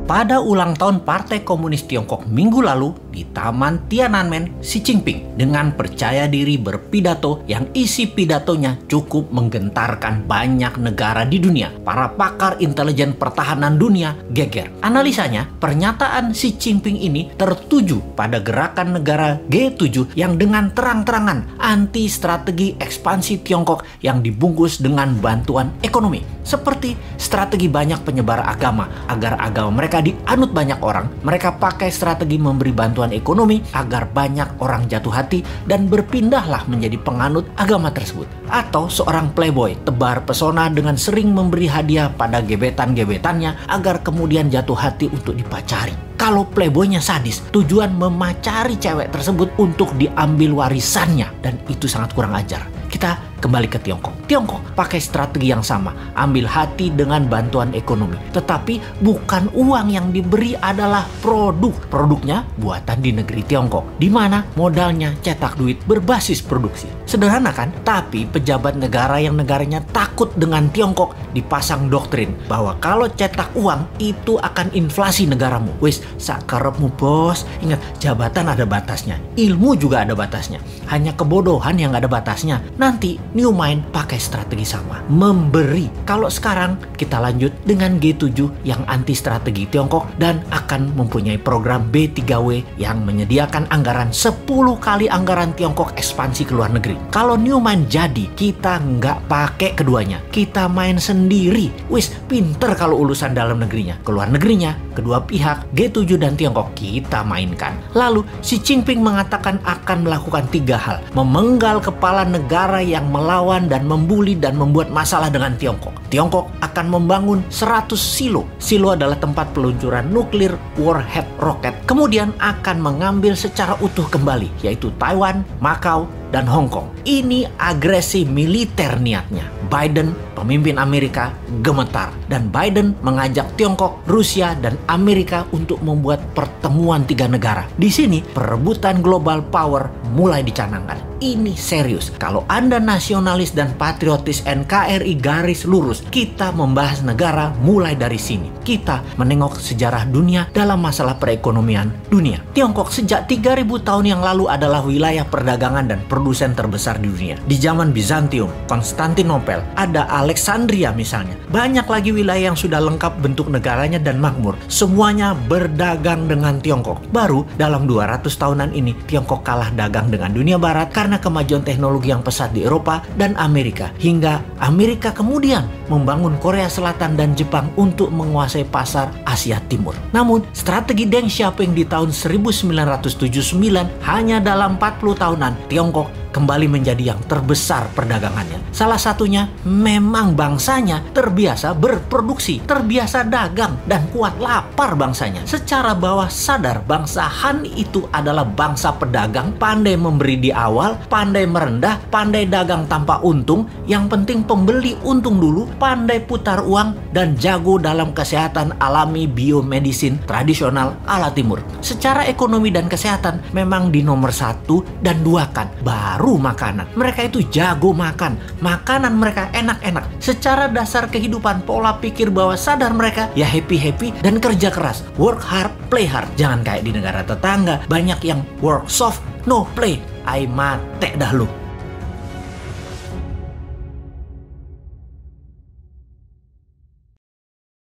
Pada ulang tahun Partai Komunis Tiongkok minggu lalu di Taman Tiananmen, Xi Jinping dengan percaya diri berpidato yang isi pidatonya cukup menggentarkan banyak negara di dunia. Para pakar intelijen pertahanan dunia geger. Analisanya, pernyataan Xi Jinping ini tertuju pada gerakan negara G7 yang dengan terang-terangan anti strategi ekspansi Tiongkok yang dibungkus dengan bantuan ekonomi. Seperti strategi banyak penyebar agama agar agama mereka dianut banyak orang, mereka pakai strategi memberi bantuan ekonomi agar banyak orang jatuh hati dan berpindahlah menjadi penganut agama tersebut. Atau seorang playboy tebar pesona dengan sering memberi hadiah pada gebetan-gebetannya agar kemudian jatuh hati untuk dipacari. Kalau playboynya sadis, tujuan memacari cewek tersebut untuk diambil warisannya, dan itu sangat kurang ajar. Kita kembali ke Tiongkok. Tiongkok pakai strategi yang sama, ambil hati dengan bantuan ekonomi. Tetapi bukan uang yang diberi adalah produk. Produknya buatan di negeri Tiongkok, di mana modalnya cetak duit berbasis produksi. Sederhana kan? Tapi pejabat negara yang negaranya takut dengan Tiongkok dipasang doktrin bahwa kalau cetak uang itu akan inflasi negaramu. Wis, sakarepmu bos. Ingat, jabatan ada batasnya, ilmu juga ada batasnya. Hanya kebodohan yang gak ada batasnya. Nanti New Mind pakai strategi sama, memberi. Kalau sekarang kita lanjut dengan G7 yang anti strategi Tiongkok dan akan mempunyai program B3W yang menyediakan anggaran 10 kali anggaran Tiongkok ekspansi ke luar negeri. Kalau New Mind jadi, kita nggak pakai keduanya, kita main sendiri. Wis, pinter kalau urusan dalam negerinya. Ke luar negerinya, kedua pihak G7 dan Tiongkok kita mainkan. Lalu Xi Jinping mengatakan akan melakukan 3 hal. Memenggal kepala negara yang melawan dan membuli dan membuat masalah dengan Tiongkok. Tiongkok akan membangun 100 silo. Silo adalah tempat peluncuran nuklir warhead roket. Kemudian akan mengambil secara utuh kembali, yaitu Taiwan, Macau, dan Hong Kong. Ini agresi militer niatnya. Biden, pemimpin Amerika, gemetar. Dan Biden mengajak Tiongkok, Rusia, dan Amerika untuk membuat pertemuan 3 negara. Di sini, perebutan global power mulai dicanangkan. Ini serius. Kalau Anda nasionalis dan patriotis NKRI garis lurus, kita membahas negara mulai dari sini. Kita menengok sejarah dunia dalam masalah perekonomian dunia. Tiongkok sejak 3000 tahun yang lalu adalah wilayah perdagangan dan produsen terbesar di dunia. Di zaman Bizantium, Konstantinopel, ada Alexandria misalnya. Banyak lagi wilayah yang sudah lengkap bentuk negaranya dan makmur. Semuanya berdagang dengan Tiongkok. Baru dalam 200 tahunan ini, Tiongkok kalah dagang dengan dunia barat karena kemajuan teknologi yang pesat di Eropa dan Amerika. Hingga Amerika kemudian membangun Korea Selatan dan Jepang untuk menguasai pasar Asia Timur. Namun, strategi Deng Xiaoping di tahun 1979 hanya dalam 40 tahunan, Tiongkok kembali menjadi yang terbesar perdagangannya. Salah satunya memang bangsanya terbiasa berproduksi, terbiasa dagang, dan kuat lapar bangsanya. Secara bawah sadar, bangsa Han itu adalah bangsa pedagang, pandai memberi di awal, pandai merendah, pandai dagang tanpa untung, yang penting pembeli untung dulu, pandai putar uang, dan jago dalam kesehatan alami biomedisin tradisional ala timur. Secara ekonomi dan kesehatan memang di nomor 1 dan 2 kan, baru makanan. Mereka itu jago makan. Makanan mereka enak-enak. Secara dasar kehidupan, pola pikir bawah sadar mereka ya happy-happy dan kerja keras. Work hard, play hard. Jangan kayak di negara tetangga. Banyak yang work soft, no play. Ai mate dah lu.